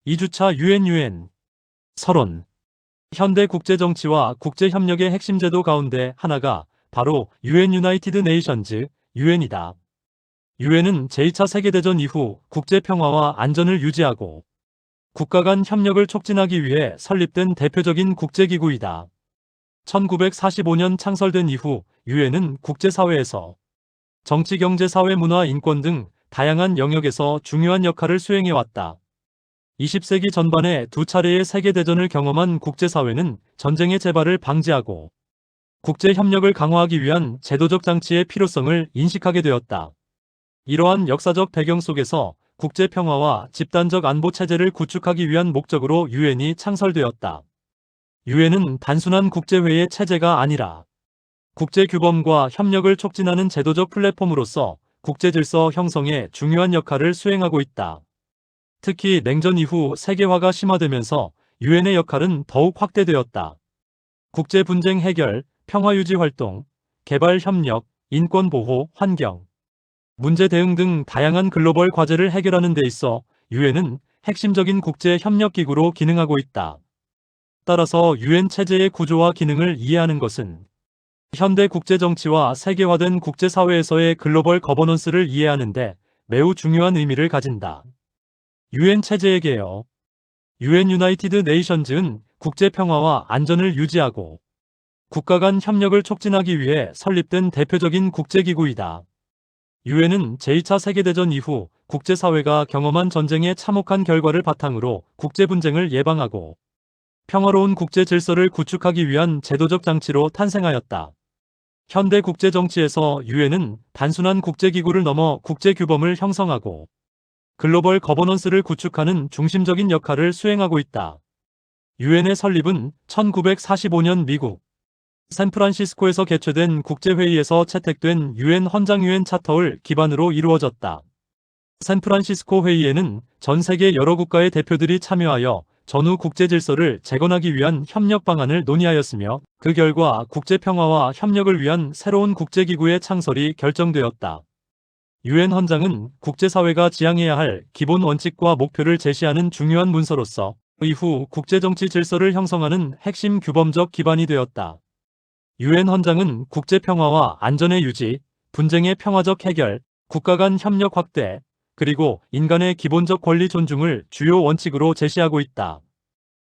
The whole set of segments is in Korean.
2주차 UN 서론. 현대 국제정치와 국제협력의 핵심 제도 가운데 하나가 바로 UN 유나이티드 네이션즈, UN이다. UN은 제2차 세계대전 이후 국제평화와 안전을 유지하고 국가 간 협력을 촉진하기 위해 설립된 대표적인 국제기구이다. 1945년 창설된 이후 UN은 국제사회에서 정치, 경제, 사회, 문화, 인권 등 다양한 영역에서 중요한 역할을 수행해왔다. 20세기 전반에 두 차례의 세계대전을 경험한 국제사회는 전쟁의 재발을 방지하고 국제협력을 강화하기 위한 제도적 장치의 필요성을 인식하게 되었다. 이러한 역사적 배경 속에서 국제평화와 집단적 안보 체제를 구축하기 위한 목적으로 UN이 창설되었다. UN은 단순한 국제회의 체제가 아니라 국제규범과 협력을 촉진하는 제도적 플랫폼으로서 국제질서 형성에 중요한 역할을 수행하고 있다. 특히 냉전 이후 세계화가 심화되면서 UN의 역할은 더욱 확대되었다. 국제분쟁 해결, 평화유지 활동, 개발협력, 인권보호, 환경, 문제 대응 등 다양한 글로벌 과제를 해결하는 데 있어 UN은 핵심적인 국제협력기구로 기능하고 있다. 따라서 UN 체제의 구조와 기능을 이해하는 것은 현대 국제정치와 세계화된 국제사회에서의 글로벌 거버넌스를 이해하는 데 매우 중요한 의미를 가진다. UN 체제의 개요. UN 유나이티드 네이션즈는 국제평화와 안전을 유지하고 국가 간 협력을 촉진하기 위해 설립된 대표적인 국제기구이다. UN은 제2차 세계대전 이후 국제사회가 경험한 전쟁의 참혹한 결과를 바탕으로 국제분쟁을 예방하고 평화로운 국제질서를 구축하기 위한 제도적 장치로 탄생하였다. 현대 국제정치에서 UN은 단순한 국제기구를 넘어 국제규범을 형성하고 글로벌 거버넌스를 구축하는 중심적인 역할을 수행하고 있다. UN의 설립은 1945년 미국 샌프란시스코에서 개최된 국제회의에서 채택된 UN 헌장 UN 차터를 기반으로 이루어졌다. 샌프란시스코 회의에는 전 세계 여러 국가의 대표들이 참여하여 전후 국제질서를 재건하기 위한 협력 방안을 논의하였으며 그 결과 국제평화와 협력을 위한 새로운 국제기구의 창설이 결정되었다. UN 헌장은 국제사회가 지향해야 할 기본 원칙과 목표를 제시하는 중요한 문서로서 이후 국제정치 질서를 형성하는 핵심 규범적 기반이 되었다. UN 헌장은 국제평화와 안전의 유지, 분쟁의 평화적 해결, 국가 간 협력 확대, 그리고 인간의 기본적 권리 존중을 주요 원칙으로 제시하고 있다.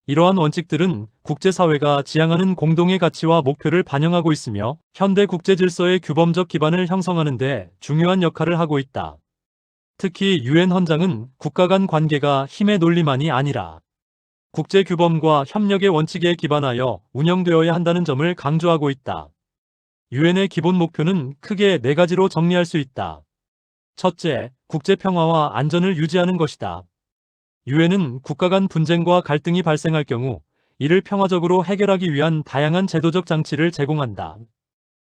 이러한 원칙들은 국제사회가 지향하는 공동의 가치와 목표를 반영하고 있으며 현대 국제질서의 규범적 기반을 형성하는 데 중요한 역할을 하고 있다. 특히 UN 헌장은 국가 간 관계가 힘의 논리만이 아니라 국제규범과 협력의 원칙에 기반하여 운영되어야 한다는 점을 강조하고 있다. UN의 기본 목표는 크게 4가지로 정리할 수 있다. 첫째, 국제평화와 안전을 유지하는 것이다. UN은 국가 간 분쟁과 갈등이 발생할 경우 이를 평화적으로 해결하기 위한 다양한 제도적 장치를 제공한다.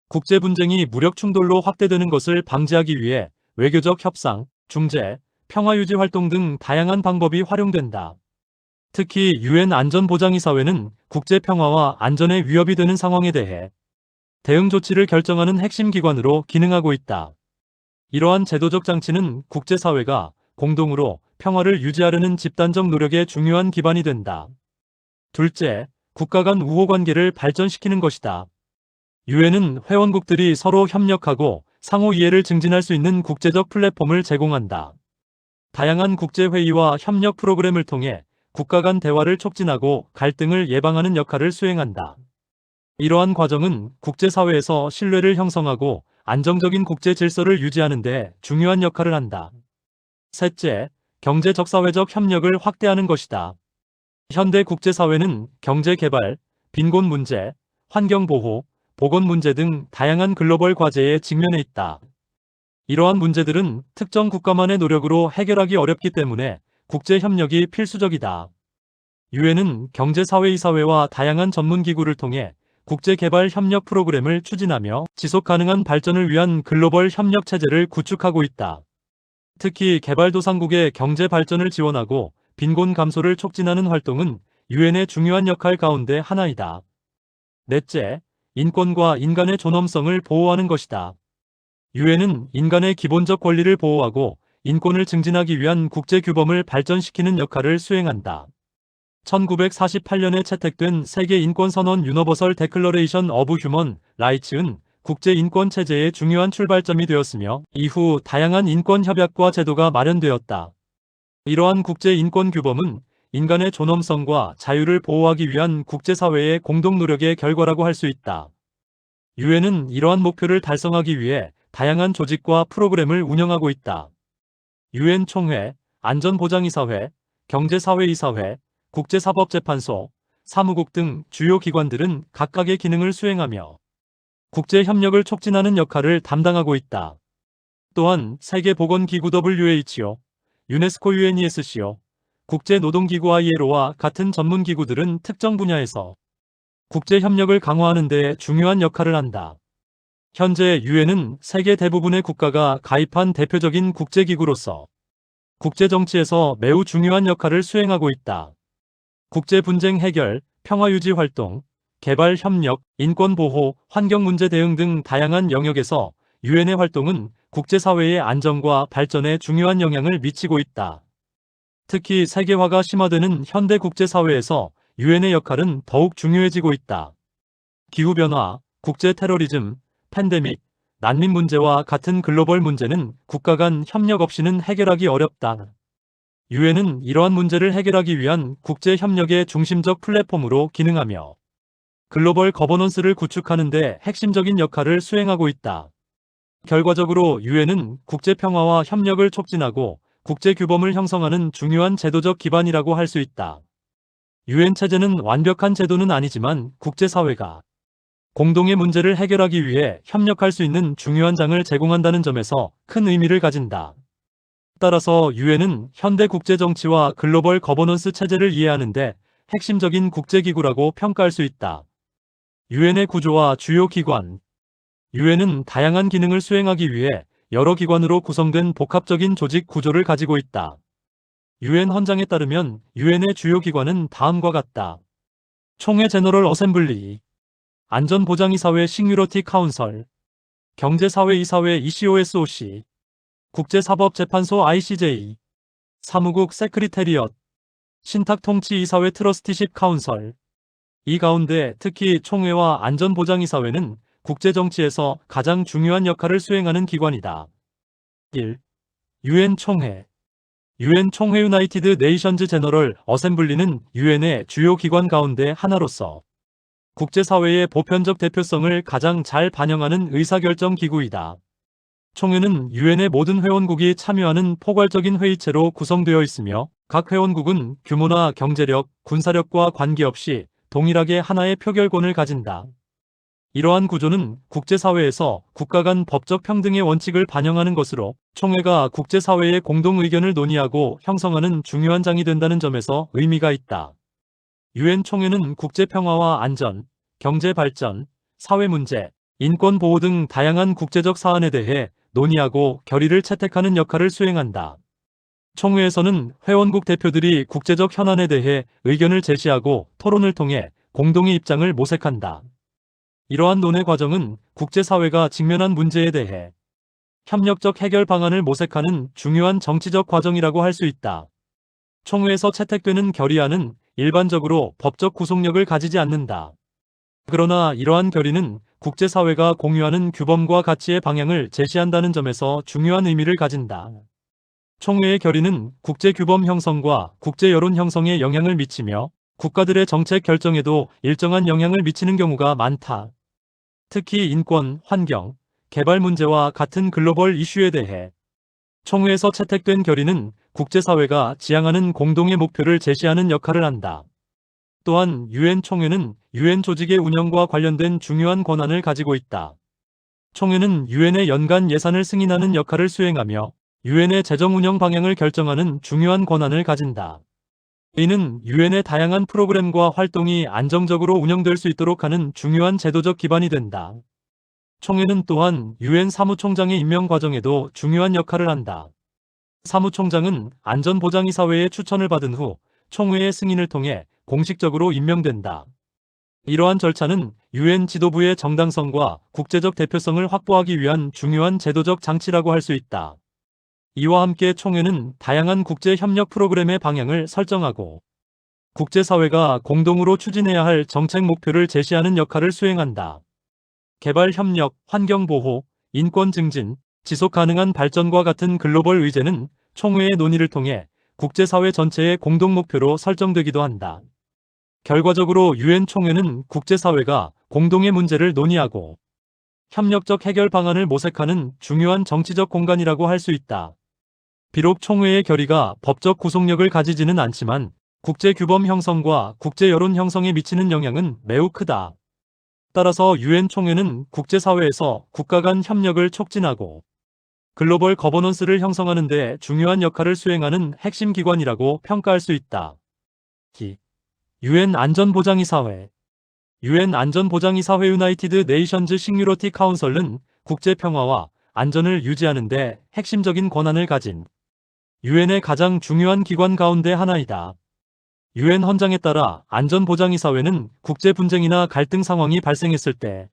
국제 분쟁이 무력 충돌로 확대되는 것을 방지하기 위해 외교적 협상, 중재, 평화유지 활동 등 다양한 방법이 활용된다. 특히 UN 안전보장이사회는 국제평화와 안전에 위협이 되는 상황에 대해 대응 조치를 결정하는 핵심 기관으로 기능하고 있다. 이러한 제도적 장치는 국제사회가 공동으로 평화를 유지하려는 집단적 노력의 중요한 기반이 된다. 둘째, 국가 간 우호관계를 발전시키는 것이다. UN은 회원국들이 서로 협력하고 상호 이해를 증진할 수 있는 국제적 플랫폼을 제공한다. 다양한 국제회의와 협력 프로그램을 통해 국가 간 대화를 촉진하고 갈등을 예방하는 역할을 수행한다. 이러한 과정은 국제사회에서 신뢰를 형성하고 안정적인 국제 질서를 유지하는 데 중요한 역할을 한다. 셋째, 경제적 사회적 협력을 확대하는 것이다. 현대 국제사회는 경제 개발, 빈곤 문제, 환경 보호, 보건 문제 등 다양한 글로벌 과제에 직면해 있다. 이러한 문제들은 특정 국가만의 노력으로 해결하기 어렵기 때문에 국제 협력이 필수적이다. UN은 경제사회이사회와 다양한 전문기구를 통해 국제개발 협력 프로그램을 추진하며 지속가능한 발전을 위한 글로벌 협력 체제를 구축하고 있다. 특히 개발도상국의 경제 발전을 지원하고 빈곤 감소를 촉진하는 활동은 UN의 중요한 역할 가운데 하나이다. 넷째, 인권과 인간의 존엄성을 보호하는 것이다. UN은 인간의 기본적 권리를 보호하고 인권을 증진하기 위한 국제규범을 발전시키는 역할을 수행한다. 1948년에 채택된 세계인권선언 유니버설 데클러레이션 오브 휴먼 라이츠는 국제인권체제의 중요한 출발점이 되었으며 이후 다양한 인권협약과 제도가 마련되었다. 이러한 국제인권규범은 인간의 존엄성과 자유를 보호하기 위한 국제사회의 공동 노력의 결과라고 할 수 있다. 유엔은 이러한 목표를 달성하기 위해 다양한 조직과 프로그램을 운영하고 있다. 유엔 총회, 안전보장이사회, 경제사회이사회, 국제사법재판소, 사무국 등 주요 기관들은 각각의 기능을 수행하며 국제협력을 촉진하는 역할을 담당하고 있다. 또한 세계보건기구 WHO, 유네스코 UNESCO, 국제노동기구 ILO와 같은 전문기구들은 특정 분야에서 국제협력을 강화하는 데 중요한 역할을 한다. 현재 유엔은 세계 대부분의 국가가 가입한 대표적인 국제기구로서 국제정치에서 매우 중요한 역할을 수행하고 있다. 국제분쟁 해결, 평화유지 활동, 개발협력, 인권보호, 환경문제 대응 등 다양한 영역에서 유엔의 활동은 국제사회의 안정과 발전에 중요한 영향을 미치고 있다. 특히 세계화가 심화되는 현대 국제사회에서 유엔의 역할은 더욱 중요해지고 있다. 기후변화, 국제테러리즘, 팬데믹, 난민 문제와 같은 글로벌 문제는 국가 간 협력 없이는 해결하기 어렵다. 유엔은 이러한 문제를 해결하기 위한 국제협력의 중심적 플랫폼으로 기능하며 글로벌 거버넌스를 구축하는 데 핵심적인 역할을 수행하고 있다. 결과적으로 유엔은 국제평화와 협력을 촉진하고 국제규범을 형성하는 중요한 제도적 기반이라고 할 수 있다. 유엔 체제는 완벽한 제도는 아니지만 국제사회가 공동의 문제를 해결하기 위해 협력할 수 있는 중요한 장을 제공한다는 점에서 큰 의미를 가진다. 따라서 유엔은 현대 국제정치와 글로벌 거버넌스 체제를 이해하는데 핵심적인 국제기구라고 평가할 수 있다. 유엔의 구조와 주요 기관. 유엔은 다양한 기능을 수행하기 위해 여러 기관으로 구성된 복합적인 조직 구조를 가지고 있다. 유엔 헌장에 따르면 유엔의 주요 기관은 다음과 같다. 총회 제너럴 어셈블리, 안전보장이사회 싱유러티 카운설, 경제사회이사회 ECOSOC, 국제사법재판소 ICJ, 사무국 세크리테리엇, 신탁통치이사회 트러스티십 카운설. 이 가운데 특히 총회와 안전보장이사회는 국제정치에서 가장 중요한 역할을 수행하는 기관이다. 1. 유엔 총회. 유엔 총회 유나이티드 네이션즈 제너럴 어셈블리는 유엔의 주요 기관 가운데 하나로서 국제사회의 보편적 대표성을 가장 잘 반영하는 의사결정 기구이다. 총회는 유엔의 모든 회원국이 참여하는 포괄적인 회의체로 구성되어 있으며 각 회원국은 규모나 경제력, 군사력과 관계없이 동일하게 하나의 표결권을 가진다. 이러한 구조는 국제사회에서 국가 간 법적 평등의 원칙을 반영하는 것으로 총회가 국제사회의 공동 의견을 논의하고 형성하는 중요한 장이 된다는 점에서 의미가 있다. 유엔 총회는 국제평화와 안전, 경제발전, 사회문제, 인권보호 등 다양한 국제적 사안에 대해 논의하고 결의를 채택하는 역할을 수행한다. 총회에서는 회원국 대표들이 국제적 현안에 대해 의견을 제시하고 토론을 통해 공동의 입장을 모색한다. 이러한 논의 과정은 국제사회가 직면한 문제에 대해 협력적 해결 방안을 모색하는 중요한 정치적 과정이라고 할 수 있다. 총회에서 채택되는 결의안은 일반적으로 법적 구속력을 가지지 않는다. 그러나 이러한 결의는 국제사회가 공유하는 규범과 가치의 방향을 제시한다는 점에서 중요한 의미를 가진다. 총회의 결의는 국제규범 형성과 국제여론 형성에 영향을 미치며 국가들의 정책 결정에도 일정한 영향을 미치는 경우가 많다. 특히 인권, 환경, 개발 문제와 같은 글로벌 이슈에 대해 총회에서 채택된 결의는 국제사회가 지향하는 공동의 목표를 제시하는 역할을 한다. 또한 유엔 총회는 유엔 조직의 운영과 관련된 중요한 권한을 가지고 있다. 총회는 유엔의 연간 예산을 승인하는 역할을 수행하며 유엔의 재정 운영 방향을 결정하는 중요한 권한을 가진다. 이는 유엔의 다양한 프로그램과 활동이 안정적으로 운영될 수 있도록 하는 중요한 제도적 기반이 된다. 총회는 또한 유엔 사무총장의 임명 과정에도 중요한 역할을 한다. 사무총장은 안전보장이사회의 추천을 받은 후 총회의 승인을 통해 공식적으로 임명된다. 이러한 절차는 유엔 지도부의 정당성과 국제적 대표성을 확보하기 위한 중요한 제도적 장치라고 할 수 있다. 이와 함께 총회는 다양한 국제 협력 프로그램의 방향을 설정하고 국제사회가 공동으로 추진해야 할 정책 목표를 제시하는 역할을 수행한다. 개발 협력, 환경보호, 인권 증진, 지속 가능한 발전과 같은 글로벌 의제는 총회의 논의를 통해 국제사회 전체의 공동 목표로 설정되기도 한다. 결과적으로 유엔 총회는 국제사회가 공동의 문제를 논의하고 협력적 해결 방안을 모색하는 중요한 정치적 공간이라고 할 수 있다. 비록 총회의 결의가 법적 구속력을 가지지는 않지만 국제 규범 형성과 국제 여론 형성에 미치는 영향은 매우 크다. 따라서 유엔 총회는 국제사회에서 국가 간 협력을 촉진하고 글로벌 거버넌스를 형성하는 데 중요한 역할을 수행하는 핵심 기관이라고 평가할 수 있다. 유엔 안전보장이사회. 유엔 안전보장이사회 유나이티드 네이션즈 시큐리티 카운슬은 국제 평화와 안전을 유지하는 데 핵심적인 권한을 가진 유엔의 가장 중요한 기관 가운데 하나이다. 유엔 헌장에 따라 안전보장이사회는 국제 분쟁이나 갈등 상황이 발생했을 때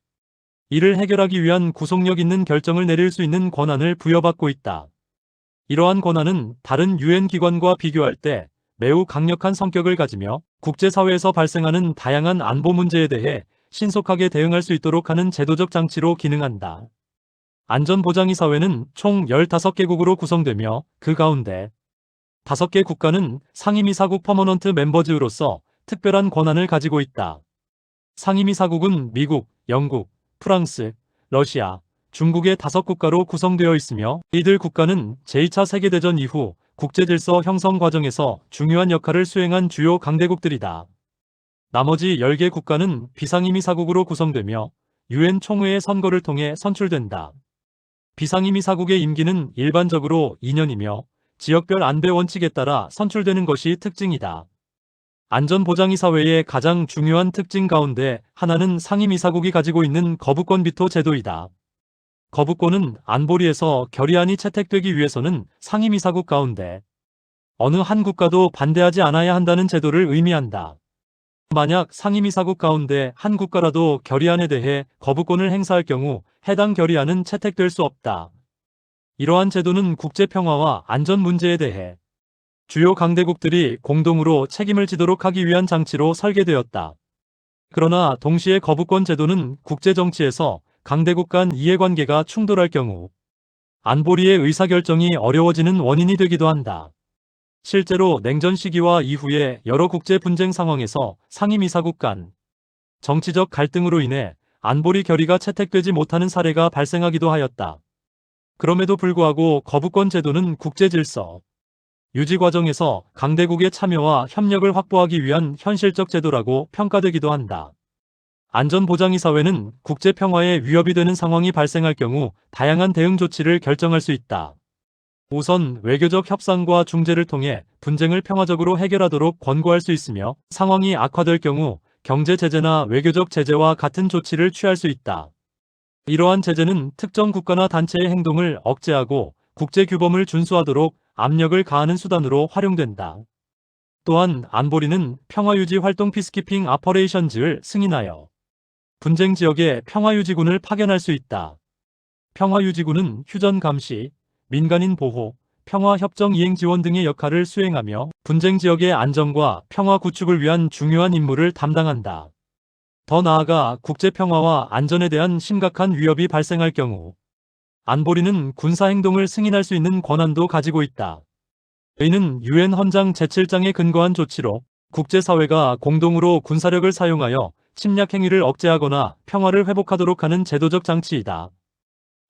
이를 해결하기 위한 구속력 있는 결정을 내릴 수 있는 권한을 부여받고 있다. 이러한 권한은 다른 유엔 기관과 비교할 때 매우 강력한 성격을 가지며 국제사회에서 발생하는 다양한 안보 문제에 대해 신속하게 대응할 수 있도록 하는 제도적 장치로 기능한다. 안전보장이사회는 총 15개국으로 구성되며 그 가운데 5개 국가는 상임이사국 퍼머넌트 멤버즈로서 특별한 권한을 가지고 있다. 상임이사국은 미국, 영국, 프랑스, 러시아, 중국의 5국가로 구성되어 있으며 이들 국가는 제2차 세계대전 이후 국제질서 형성 과정에서 중요한 역할을 수행한 주요 강대국들이다. 나머지 10개 국가는 비상임이사국으로 구성되며 유엔 총회의 선거를 통해 선출된다. 비상임이사국의 임기는 일반적으로 2년이며 지역별 안배 원칙에 따라 선출되는 것이 특징이다. 안전보장이사회의 가장 중요한 특징 가운데 하나는 상임이사국이 가지고 있는 거부권 비토 제도이다. 거부권은 안보리에서 결의안이 채택되기 위해서는 상임이사국 가운데 어느 한 국가도 반대하지 않아야 한다는 제도를 의미한다. 만약 상임이사국 가운데 한 국가라도 결의안에 대해 거부권을 행사할 경우 해당 결의안은 채택될 수 없다. 이러한 제도는 국제평화와 안전 문제에 대해 주요 강대국들이 공동으로 책임을 지도록 하기 위한 장치로 설계되었다. 그러나 동시에 거부권 제도는 국제정치에서 강대국 간 이해관계가 충돌할 경우 안보리의 의사결정이 어려워지는 원인이 되기도 한다. 실제로 냉전 시기와 이후의 여러 국제 분쟁 상황에서 상임이사국 간 정치적 갈등으로 인해 안보리 결의가 채택되지 못하는 사례가 발생하기도 하였다. 그럼에도 불구하고 거부권 제도는 국제질서 유지 과정에서 강대국의 참여와 협력을 확보하기 위한 현실적 제도라고 평가되기도 한다. 안전보장이사회는 국제평화에 위협이 되는 상황이 발생할 경우 다양한 대응 조치를 결정할 수 있다. 우선 외교적 협상과 중재를 통해 분쟁을 평화적으로 해결하도록 권고할 수 있으며 상황이 악화될 경우 경제 제재나 외교적 제재와 같은 조치를 취할 수 있다. 이러한 제재는 특정 국가나 단체의 행동을 억제하고 국제 규범을 준수하도록 압력을 가하는 수단으로 활용된다. 또한 안보리는 평화유지 활동 피스키핑 아퍼레이션즈를 승인하여 분쟁 지역에 평화유지군을 파견할 수 있다. 평화유지군은 휴전 감시, 민간인 보호, 평화협정 이행 지원 등의 역할을 수행하며 분쟁 지역의 안정과 평화 구축을 위한 중요한 임무를 담당한다. 더 나아가 국제평화와 안전에 대한 심각한 위협이 발생할 경우 안보리는 군사행동을 승인할 수 있는 권한도 가지고 있다. 이는 유엔 헌장 제7장에 근거한 조치로 국제사회가 공동으로 군사력을 사용하여 침략 행위를 억제하거나 평화를 회복하도록 하는 제도적 장치이다.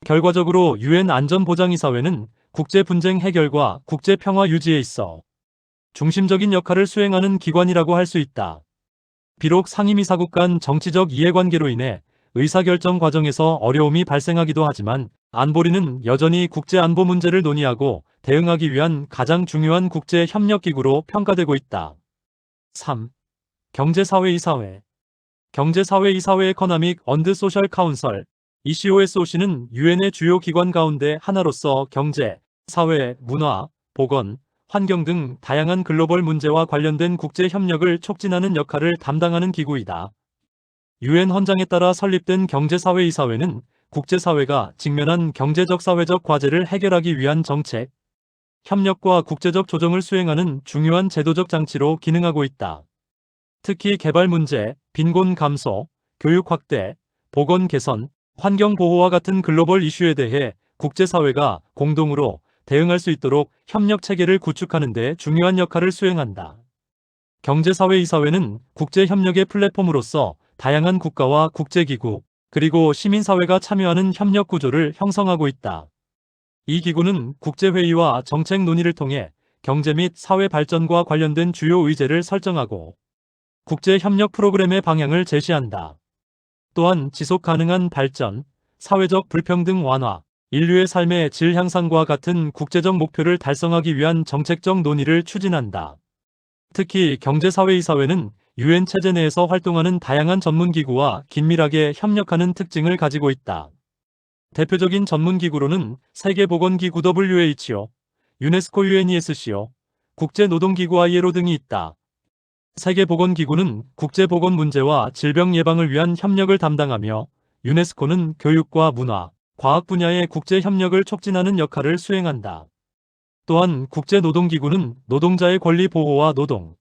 결과적으로 유엔 안전보장이사회는 국제 분쟁 해결과 국제 평화 유지에 있어 중심적인 역할을 수행하는 기관이라고 할 수 있다. 비록 상임이사국 간 정치적 이해관계로 인해 의사결정 과정에서 어려움이 발생하기도 하지만 안보리는 여전히 국제안보 문제를 논의하고 대응하기 위한 가장 중요한 국제 협력기구로 평가되고 있다. 3. 경제사회이사회. 경제사회이사회 에커nomic and social council ECOSOC는 유엔의 주요 기관 가운데 하나로서 경제, 사회, 문화, 보건, 환경 등 다양한 글로벌 문제와 관련된 국제 협력을 촉진하는 역할을 담당하는 기구이다. 유엔 헌장에 따라 설립된 경제사회이사회는 국제사회가 직면한 경제적 사회적 과제를 해결하기 위한 정책, 협력과 국제적 조정을 수행하는 중요한 제도적 장치로 기능하고 있다. 특히 개발 문제, 빈곤 감소, 교육 확대, 보건 개선, 환경 보호와 같은 글로벌 이슈에 대해 국제사회가 공동으로 대응할 수 있도록 협력 체계를 구축하는 데 중요한 역할을 수행한다. 경제사회이사회는 국제협력의 플랫폼으로서 다양한 국가와 국제기구, 그리고 시민사회가 참여하는 협력 구조를 형성하고 있다. 이 기구는 국제회의와 정책 논의를 통해 경제 및 사회 발전과 관련된 주요 의제를 설정하고 국제협력 프로그램의 방향을 제시한다. 또한 지속 가능한 발전, 사회적 불평등 완화, 인류의 삶의 질 향상과 같은 국제적 목표를 달성하기 위한 정책적 논의를 추진한다. 특히 경제사회이사회는 유엔 체제 내에서 활동하는 다양한 전문기구와 긴밀하게 협력하는 특징을 가지고 있다. 대표적인 전문기구로는 세계보건기구 WHO, 유네스코 UNESCO, 국제노동기구 ILO 등이 있다. 세계보건기구는 국제보건 문제와 질병 예방을 위한 협력을 담당하며 유네스코는 교육과 문화, 과학 분야의 국제협력을 촉진하는 역할을 수행한다. 또한 국제노동기구는 노동자의 권리 보호와 노동,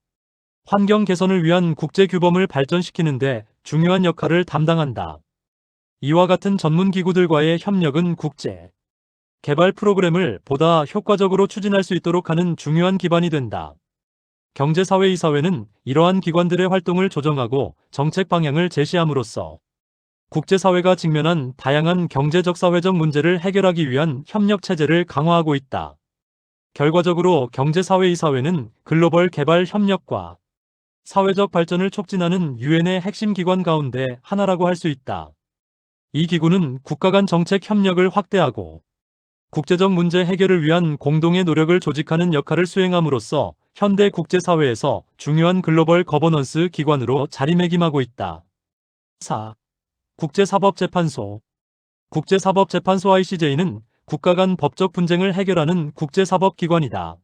환경 개선을 위한 국제규범을 발전시키는 데 중요한 역할을 담당한다. 이와 같은 전문기구들과의 협력은 국제 개발 프로그램을 보다 효과적으로 추진할 수 있도록 하는 중요한 기반이 된다. 경제사회이사회는 이러한 기관들의 활동을 조정하고 정책 방향을 제시함으로써 국제사회가 직면한 다양한 경제적 사회적 문제를 해결하기 위한 협력 체제를 강화하고 있다. 결과적으로 경제사회이사회는 글로벌 개발 협력과 사회적 발전을 촉진하는 유엔의 핵심 기관 가운데 하나라고 할 수 있다. 이 기구는 국가 간 정책 협력을 확대하고 국제적 문제 해결을 위한 공동의 노력을 조직하는 역할을 수행함으로써 현대 국제사회에서 중요한 글로벌 거버넌스 기관으로 자리매김하고 있다. 4. 국제사법재판소. 국제사법재판소 ICJ는 국가 간 법적 분쟁을 해결하는 국제사법기관이다.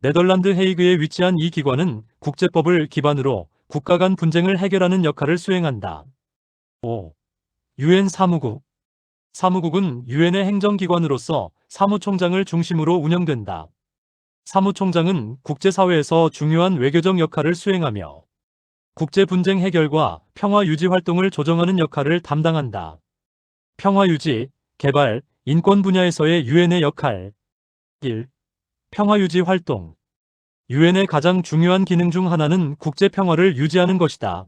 네덜란드 헤이그에 위치한 이 기관은 국제법을 기반으로 국가 간 분쟁을 해결하는 역할을 수행한다. 5. 유엔 사무국. 사무국은 유엔의 행정기관으로서 사무총장을 중심으로 운영된다. 사무총장은 국제사회에서 중요한 외교적 역할을 수행하며 국제 분쟁 해결과 평화 유지 활동을 조정하는 역할을 담당한다. 평화 유지, 개발, 인권 분야에서의 유엔의 역할. 1. 평화 유지 활동. 유엔의 가장 중요한 기능 중 하나는 국제 평화를 유지하는 것이다.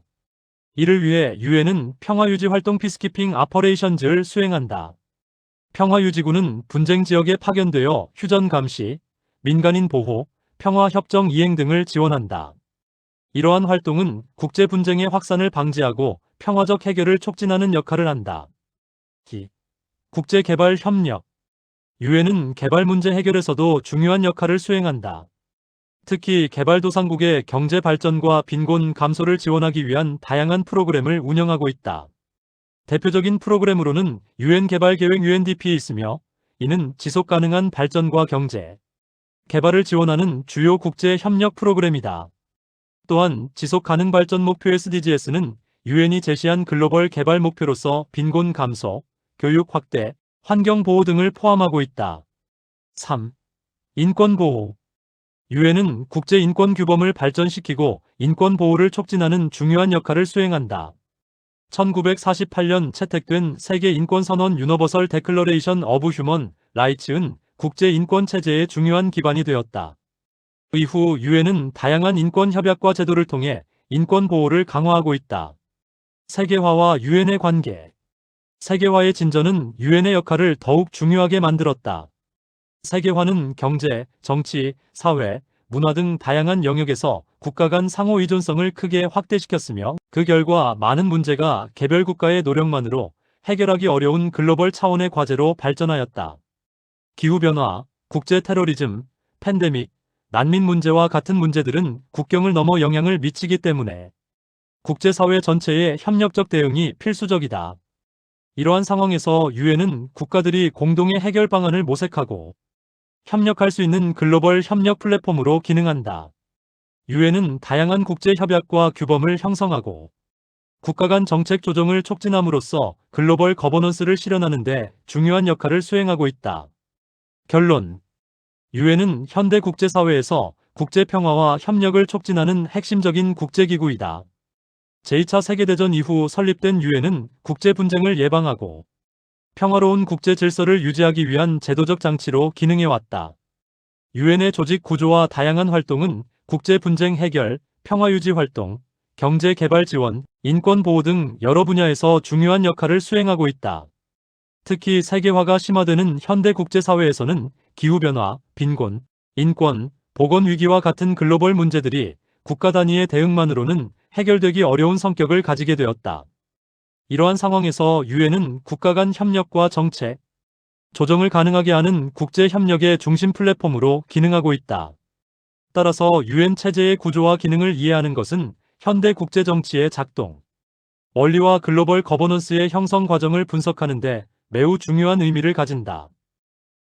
이를 위해 유엔은 평화 유지 활동 피스키핑 아퍼레이션즈를 수행한다. 평화 유지군은 분쟁 지역에 파견되어 휴전 감시, 민간인 보호, 평화 협정 이행 등을 지원한다. 이러한 활동은 국제 분쟁의 확산을 방지하고 평화적 해결을 촉진하는 역할을 한다. 국제 개발 협력. 유엔은 개발 문제 해결에서도 중요한 역할을 수행한다. 특히 개발도상국의 경제 발전과 빈곤 감소를 지원하기 위한 다양한 프로그램을 운영하고 있다. 대표적인 프로그램으로는 유엔 개발계획 UNDP에 있으며 이는 지속 가능한 발전과 경제 개발을 지원하는 주요 국제 협력 프로그램이다. 또한 지속 가능 발전 목표 SDGs는 유엔이 제시한 글로벌 개발 목표로서 빈곤 감소, 교육 확대, 환경 보호 등을 포함하고 있다. 3. 인권 보호. 유엔은 국제 인권 규범을 발전시키고 인권 보호를 촉진하는 중요한 역할을 수행한다. 1948년 채택된 세계 인권 선언 유니버설 데클러레이션 어브 휴먼 라이츠은 국제 인권 체제의 중요한 기반이 되었다. 이후 유엔은 다양한 인권 협약과 제도를 통해 인권 보호를 강화하고 있다. 세계화와 유엔의 관계. 세계화의 진전은 유엔의 역할을 더욱 중요하게 만들었다. 세계화는 경제, 정치, 사회, 문화 등 다양한 영역에서 국가 간 상호 의존성을 크게 확대시켰으며 그 결과 많은 문제가 개별 국가의 노력만으로 해결하기 어려운 글로벌 차원의 과제로 발전하였다. 기후변화, 국제 테러리즘, 팬데믹, 난민 문제와 같은 문제들은 국경을 넘어 영향을 미치기 때문에 국제사회 전체의 협력적 대응이 필수적이다. 이러한 상황에서 유엔은 국가들이 공동의 해결 방안을 모색하고 협력할 수 있는 글로벌 협력 플랫폼으로 기능한다. 유엔은 다양한 국제 협약과 규범을 형성하고 국가 간 정책 조정을 촉진함으로써 글로벌 거버넌스를 실현하는 데 중요한 역할을 수행하고 있다. 결론. 유엔은 현대 국제사회에서 국제 평화와 협력을 촉진하는 핵심적인 국제기구이다. 제2차 세계대전 이후 설립된 유엔은 국제 분쟁을 예방하고 평화로운 국제 질서를 유지하기 위한 제도적 장치로 기능해왔다. 유엔의 조직 구조와 다양한 활동은 국제 분쟁 해결, 평화 유지 활동, 경제 개발 지원, 인권 보호 등 여러 분야에서 중요한 역할을 수행하고 있다. 특히 세계화가 심화되는 현대 국제사회에서는 기후변화, 빈곤, 인권, 보건 위기와 같은 글로벌 문제들이 국가 단위의 대응만으로는 해결되기 어려운 성격을 가지게 되었다. 이러한 상황에서 유엔은 국가 간 협력과 정책, 조정을 가능하게 하는 국제 협력의 중심 플랫폼으로 기능하고 있다. 따라서 유엔 체제의 구조와 기능을 이해하는 것은 현대 국제 정치의 작동, 원리와 글로벌 거버넌스의 형성 과정을 분석하는 데 매우 중요한 의미를 가진다.